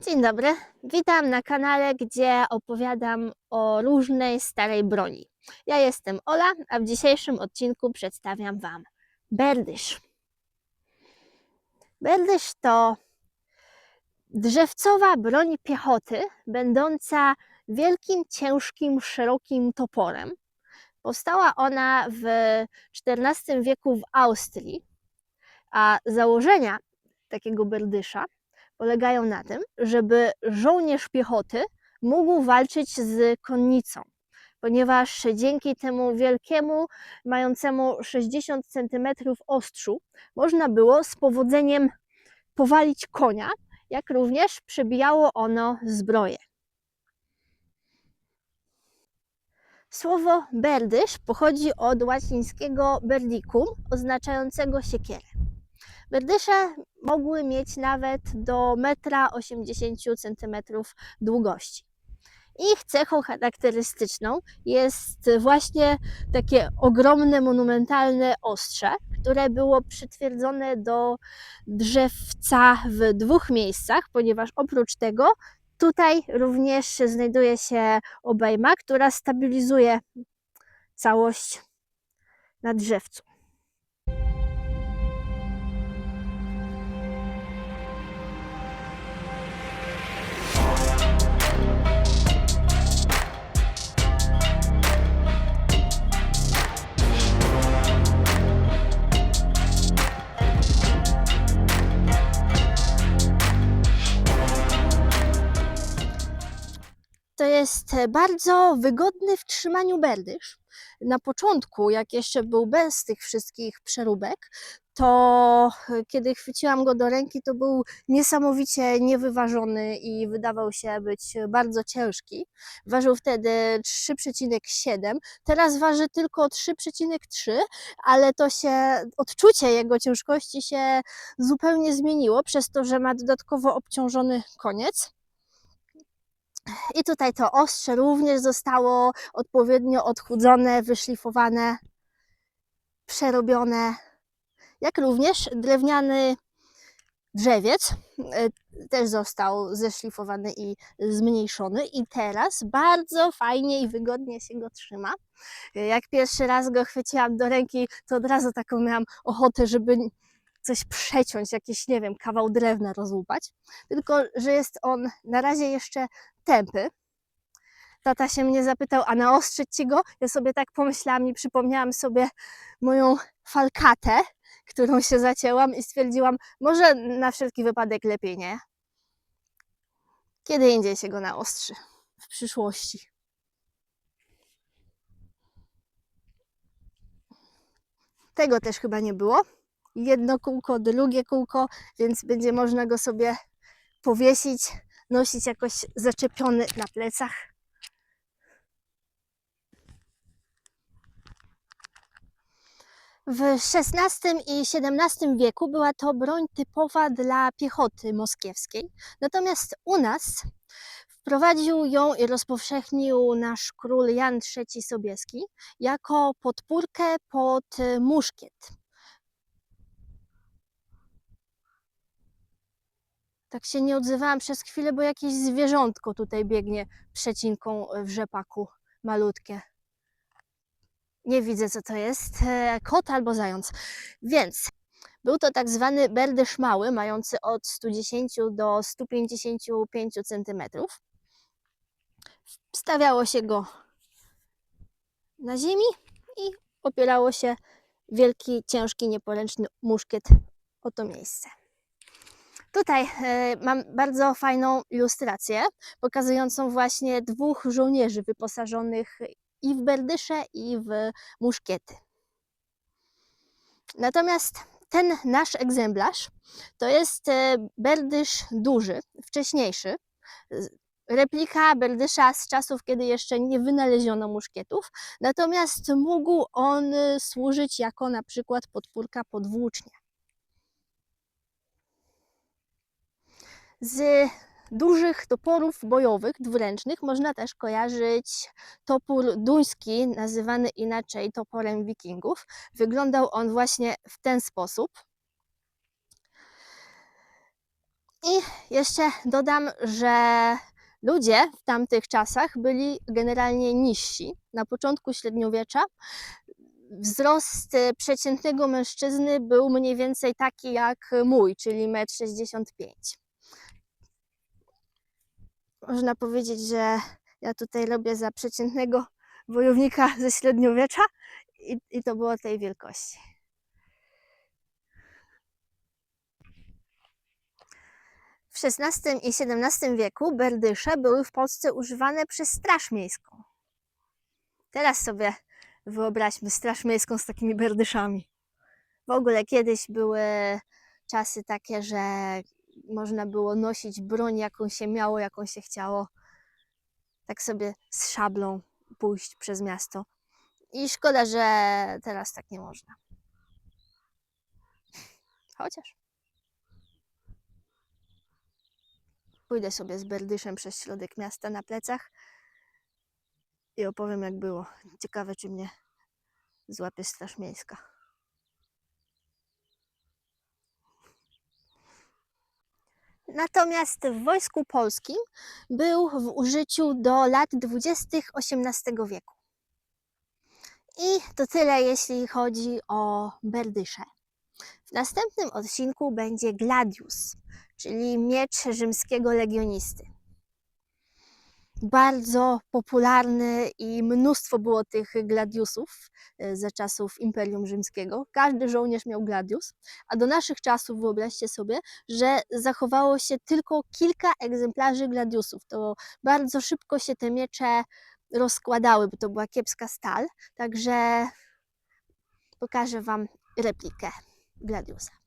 Dzień dobry, witam na kanale, gdzie opowiadam o różnej starej broni. Ja jestem Ola, a w dzisiejszym odcinku przedstawiam Wam berdysz. Berdysz to drzewcowa broń piechoty, będąca wielkim, ciężkim, szerokim toporem. Powstała ona w XIV wieku w Austrii, a założenia takiego berdysza polegają na tym, żeby żołnierz piechoty mógł walczyć z konnicą, ponieważ dzięki temu wielkiemu, mającemu 60 cm ostrzu, można było z powodzeniem powalić konia, jak również przebijało ono zbroję. Słowo berdysz pochodzi od łacińskiego berdicum, oznaczającego siekierę. Berdysze mogły mieć nawet do 1,80 m długości. Ich cechą charakterystyczną jest właśnie takie ogromne, monumentalne ostrze, które było przytwierdzone do drzewca w dwóch miejscach, ponieważ oprócz tego tutaj również znajduje się obejma, która stabilizuje całość na drzewcu. To jest bardzo wygodny w trzymaniu berdysz. Na początku, jak jeszcze był bez tych wszystkich przeróbek, to kiedy chwyciłam go do ręki, to był niesamowicie niewyważony i wydawał się być bardzo ciężki. Ważył wtedy 3,7, teraz waży tylko 3,3, ale to się, odczucie jego ciężkości się zupełnie zmieniło przez to, że ma dodatkowo obciążony koniec. I tutaj to ostrze również zostało odpowiednio odchudzone, wyszlifowane, przerobione, jak również drewniany drzewiec też został zeszlifowany i zmniejszony i teraz bardzo fajnie i wygodnie się go trzyma. Jak pierwszy raz go chwyciłam do ręki, to od razu taką miałam ochotę, żeby coś przeciąć, jakiś, nie wiem, kawał drewna rozłupać, tylko że jest on na razie jeszcze tępy. Tata się mnie zapytał, a naostrzyć ci go? Ja sobie tak pomyślałam i przypomniałam sobie moją falkatę, którą się zacięłam i stwierdziłam, może na wszelki wypadek lepiej nie. Kiedy indziej się go naostrzy, w przyszłości. Tego też chyba nie było. Jedno kółko, drugie kółko, więc będzie można go sobie powiesić, nosić jakoś zaczepiony na plecach. W XVI i XVII wieku była to broń typowa dla piechoty moskiewskiej, natomiast u nas wprowadził ją i rozpowszechnił nasz król Jan III Sobieski jako podpórkę pod muszkiet. Tak się nie odzywałam przez chwilę, bo jakieś zwierzątko tutaj biegnie przecinką w rzepaku, malutkie. Nie widzę, co to jest, kot albo zając. Więc był to tak zwany berdysz mały, mający od 110 do 155 cm. Stawiało się go na ziemi i opierało się wielki, ciężki, nieporęczny muszkiet o to miejsce. Tutaj mam bardzo fajną ilustrację pokazującą właśnie dwóch żołnierzy wyposażonych i w berdysze, i w muszkiety. Natomiast ten nasz egzemplarz to jest berdysz duży, wcześniejszy, replika berdysza z czasów, kiedy jeszcze nie wynaleziono muszkietów, natomiast mógł on służyć jako na przykład podpórka pod włócznie. Z dużych toporów bojowych, dwuręcznych, można też kojarzyć topór duński, nazywany inaczej toporem wikingów. Wyglądał on właśnie w ten sposób. I jeszcze dodam, że ludzie w tamtych czasach byli generalnie niżsi. Na początku średniowiecza wzrost przeciętnego mężczyzny był mniej więcej taki jak mój, czyli 1,65 m. Można powiedzieć, że ja tutaj robię za przeciętnego wojownika ze średniowiecza i to było tej wielkości. W XVI i XVII wieku berdysze były w Polsce używane przez Straż Miejską. Teraz sobie wyobraźmy Straż Miejską z takimi berdyszami. W ogóle kiedyś były czasy takie, że można było nosić broń, jaką się miało, jaką się chciało. Tak sobie z szablą pójść przez miasto. I szkoda, że teraz tak nie można. Chociaż pójdę sobie z berdyszem przez środek miasta na plecach i opowiem, jak było. Ciekawe, czy mnie złapie Straż Miejska. Natomiast w Wojsku Polskim był w użyciu do lat 20. XVIII wieku. I to tyle, jeśli chodzi o berdysze. W następnym odcinku będzie gladius, czyli miecz rzymskiego legionisty. Bardzo popularny i mnóstwo było tych gladiusów za czasów Imperium Rzymskiego. Każdy żołnierz miał gladius, a do naszych czasów wyobraźcie sobie, że zachowało się tylko kilka egzemplarzy gladiusów. To bardzo szybko się te miecze rozkładały, bo to była kiepska stal, także pokażę Wam replikę gladiusa.